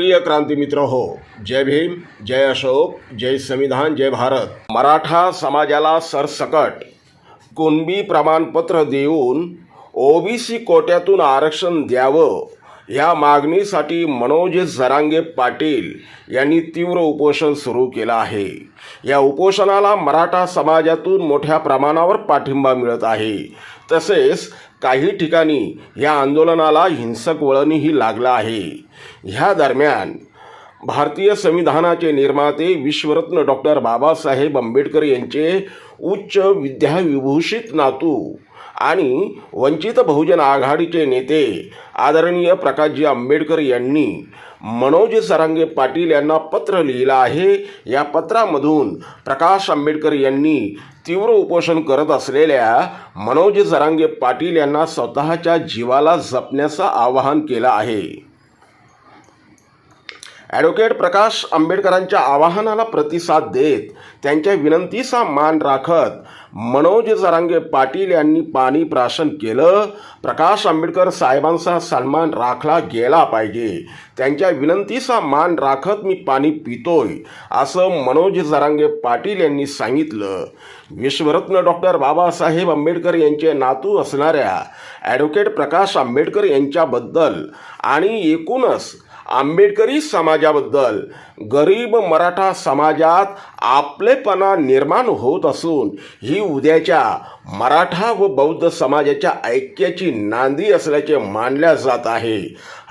प्रिय क्रांती मित्र हो, जय भीम, जय अशोक, जय संविधान, जय भारत। मराठा समाजाला सरसकट कुणबी प्रमाणपत्र देऊन ओबीसी कोट्यातून आरक्षण द्यावं या मागणीसाठी मनोज जरांगे पाटील यांनी तीव्र उपोषण सुरू केलं आहे। या उपोषणाला मराठा समाजातून मोठ्या प्रमाणावर पाठिंबा मिळत आहे। तसेच काही ठिकाणी या आंदोलनाला हिंसक वळणही लागलं आहे। ह्या दरम्यान भारतीय संविधानाचे निर्माते विश्वरत्न डॉक्टर बाबासाहेब आंबेडकर यांचे उच्च विद्याविभूषित नातू आणि वंचित बहुजन आघाडीचे नेते आदरणीय प्रकाशजी आंबेडकर यांनी मनोज जरांगे पाटील यांना पत्र लिहिलं आहे। या पत्रामधून प्रकाश आंबेडकर यांनी तीव्र उपोषण करत असलेल्या मनोज जरांगे पाटील यांना स्वतःच्या जीवाला जपण्याचं आवाहन केलं आहे। ॲडव्होकेट प्रकाश आंबेडकरांच्या आवाहनाला प्रतिसाद देत त्यांच्या विनंतीचा मान राखत मनोज जरांगे पाटील यांनी पाणी प्राशन केलं। प्रकाश आंबेडकर साहेबांचा सन्मान राखला गेला पाहिजे, त्यांच्या विनंतीचा मान राखत मी पाणी पितोय असं मनोज जरांगे पाटील यांनी सांगितलं। विश्वरत्न डॉक्टर बाबासाहेब आंबेडकर यांचे नातू असणाऱ्या ॲडव्होकेट प्रकाश आंबेडकर यांच्याबद्दल आणि एकूणच आंबेडकरी समाजाबद्दल गरीब मराठा समाजात आपलेपणा निर्माण होत असून ही उद्याच्या मराठा व बौद्ध समाजाच्या ऐक्याची नांदी असल्याचे मानल्या जात आहे।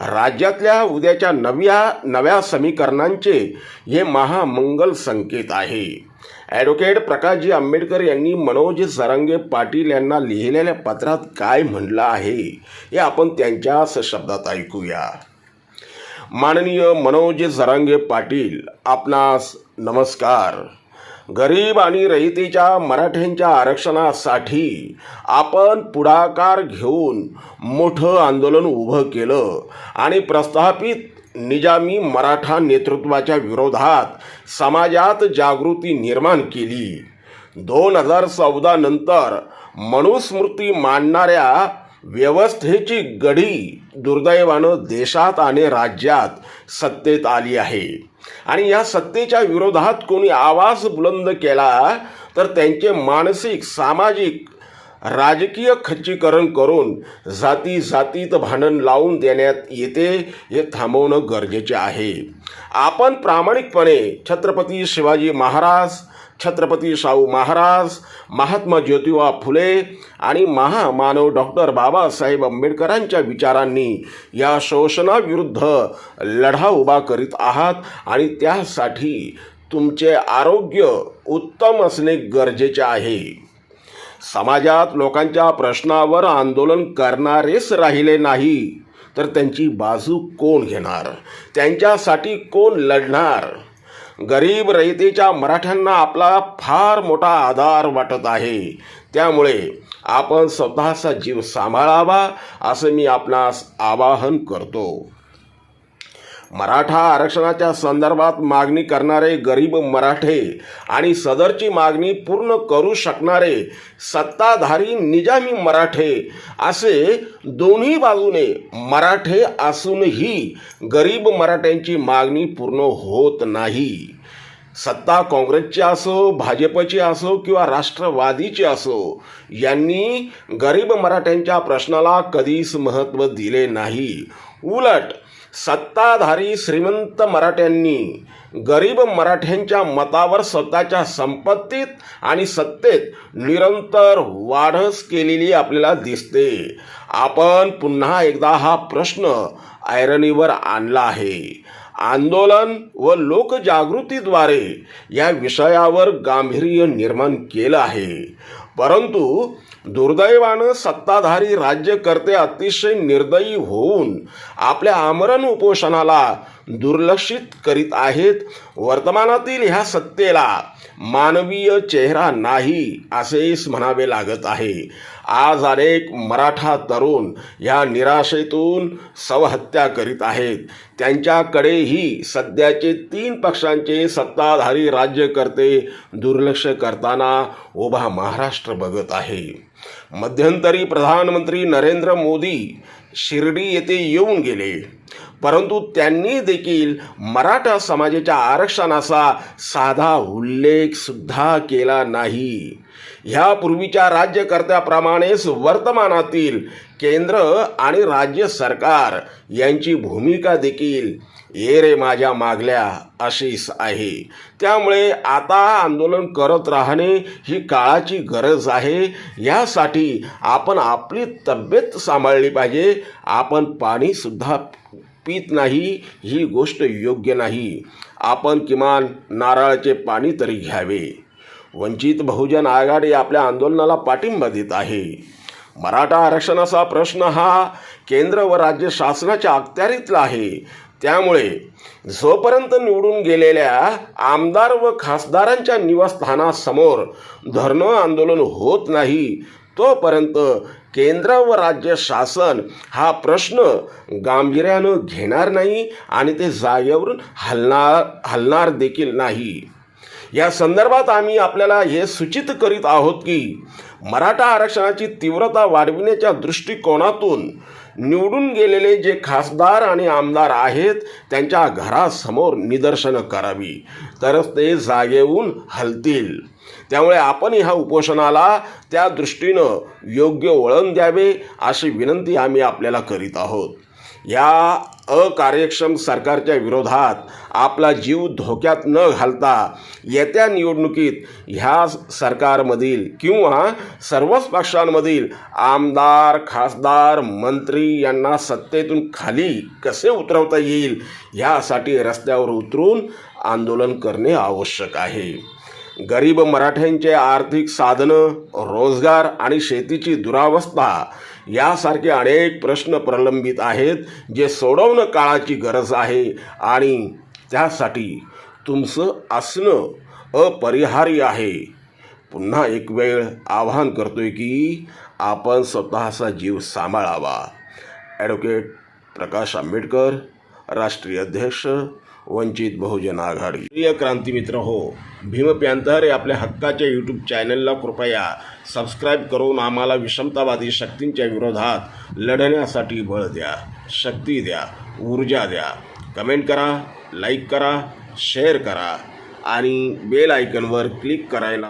राज्यातल्या उद्याच्या नव्या समीकरणांचे हे महामंगल संकेत आहे। ॲडव्होकेट प्रकाशजी आंबेडकर यांनी मनोज जरांगे पाटील यांना लिहिलेल्या पत्रात काय म्हटलं आहे हे आपण त्यांच्याच शब्दात ऐकूया। माननीय मनोज जरांगे पाटील, आपणास नमस्कार। गरीब आणि रहितेच्या मराठ्यांच्या आरक्षणासाठी आपण पुढाकार घेऊन मोठं आंदोलन उभं केलं आणि प्रस्थापित निजामी मराठा नेतृत्वाच्या विरोधात समाजात जागृती निर्माण केली। 2014 नंतर मनुस्मृती मांडणाऱ्या व्यवस्थेची गडी दुर्दैवानं देशात आणि राज्यात सत्तेत आली आहे आणि या सत्तेच्या विरोधात कोणी आवाज बुलंद केला तर त्यांचे मानसिक, सामाजिक, राजकीय खच्चीकरण करून जातीत भांडण लावून देण्यात येते, हे थांबवणं गरजेचे आहे। आपण प्रामाणिकपणे छत्रपती शिवाजी महाराज, छत्रपती शाहू महाराज, महात्मा ज्योतिबा फुले आणि महामानव डॉक्टर बाबासाहेब आंबेडकरांच्या विचारांनी या शोषणाविरुद्ध लढा उभा करीत आहात आणि त्यासाठी तुमचे आरोग्य उत्तम असणे गरजेचे आहे। समाजात लोकांच्या प्रश्नावर आंदोलन करणारेच राहिले नाही तर त्यांची बाजू कोण घेणार, त्यांच्यासाठी कोण लढणार? गरीब रहितेच्या मराठ्यांना आपला फार मोठा आधार वाटत आहे, त्यामुळे आपण स्वतःचा जीव सांभाळावा असं मी आपणास आवाहन करतो। मराठा आरक्षणाच्या संदर्भात मागणी करणारे गरीब मराठे आणि सदरची मागणी पूर्ण करू शकणारे सत्ताधारी निजामी मराठे असे दोन्ही बाजूने मराठे असूनही गरीब मराठ्यांची मागणी पूर्ण होत नाही। सत्ता काँग्रेसची असो, भाजपची असो किंवा राष्ट्रवादीची असो, यांनी गरीब मराठ्यांच्या प्रश्नाला कधीच महत्त्व दिले नाही। उलट सत्ताधारी श्रीमंत मराठ्यांनी गरीब मराठ्यांच्या मतावर स्वतःच्या संपत्तीत आणि सत्तेत निरंतर वाढच केलेली आपल्याला दिसते। आपण पुन्हा एकदा हा प्रश्न ऐरणीवर आणला आहे। आंदोलन व लोकजागृतीद्वारे या विषयावर गांभीर्य निर्माण केलं आहे, परंतु दुर्दैवानं सत्ताधारी राज्यकर्ते अतिशय निर्दयी होऊन आपल्या आमरण उपोषणाला दुर्लक्षित करीत आहेत। वर्तमानातील ह्या सत्तेला मानवीय चेहरा नाही असेच म्हणावे लागत आहे। आज अनेक मराठा तरुण या निराशेतून स्वहत्या करीत आहेत। त्यांच्याकडेही सध्याचे 3 पक्षांचे सत्ताधारी राज्यकर्ते दुर्लक्ष करताना उभा महाराष्ट्र बघत आहे। मध्यंतरी प्रधानमंत्री नरेंद्र मोदी शिर्डी येथे येऊन गेले, परंतु त्यांनी देखील मराठा समाजाच्या आरक्षणाचा साधा उल्लेख सुद्धा केला नाही. ह्यापूर्वीच्या राज्यकर्त्याप्रमाणेच वर्तमानातील केंद्र आणि राज्य सरकार यांची भूमिका देखील ये रे माझ्या मागल्या अशीच आहे. त्यामुळे आता आंदोलन करत राहणे ही काळाची गरज आहे. यासाठी आपण आपली तब्येत सांभाळली पाहिजे. आपण पाणीसुद्धा पित नाही ही गोष्ट योग्य नाही. आपण किमान नारळाचे पाणी तरी घ्यावे. वंचित बहुजन आघाडी आपल्या आंदोलनाला पाठिंबा देत आहे. मराठा आरक्षणाचा प्रश्न हा केंद्र व राज्य शासनाच्या अखत्यारीतला आहे. त्यामुळे जोपर्यंत निवडून गेलेल्या आमदार व खासदारांच्या निवासस्थानासमोर धरणं आंदोलन होत नाही तोपर्यंत केंद्र व राज्य शासन हा प्रश्न गांभीर्यानं घेणार नाही आणि ते जागेवरून हलणार देखील नाही. या संदर्भात आम्ही आपल्याला हे सूचित करीत आहोत की मराठा आरक्षणाची तीव्रता वाढविण्याच्या दृष्टिकोनातून निवडून गेलेले जे खासदार आणि आमदार आहेत त्यांच्या घरासमोर निदर्शनं करावी, तरच ते जागेहून हलतील. त्यामुळे आपण ह्या उपोषणाला त्या दृष्टीनं योग्य वळण द्यावे अशी विनंती आम्ही आपल्याला करीत आहोत. या अकार्यक्षम सरकारच्या विरोधात आपला जीव धोक्यात न घालता येत्या निवडणुकीत ह्या सरकारमधील किंवा सर्वच पक्षांमधील आमदार, खासदार, मंत्री यांना सत्तेतून खाली कसे उतरवता येईल यासाठी रस्त्यावर उतरून आंदोलन करणे आवश्यक आहे. गरीब मराठ्यांचे आर्थिक साधनं, रोजगार आणि शेतीची दुरावस्था यासारखे अनेक प्रश्न प्रलंबित आहेत जे सोडवणं काळाची गरज आहे आणि त्यासाठी तुमचं असणं अपरिहार्य आहे. पुन्हा एक वेळ आवाहन करतोय की आपण स्वतःचा जीव सांभाळावा. ॲडव्होकेट प्रकाश आंबेडकर, राष्ट्रीय अध्यक्ष, वंचित बहुजन आघाडी. प्रिय क्रांतिमित्र हो, भीम पॅंथर हे आपल्या हक्काच्या यूट्यूब चॅनलला कृपया सबस्क्राईब करून आम्हाला विषमतावादी शक्तींच्या विरोधात लढण्यासाठी बळ द्या, शक्ती द्या, ऊर्जा द्या. कमेंट करा, लाईक करा, शेअर करा आणि बेल आयकॉनवर क्लिक करायला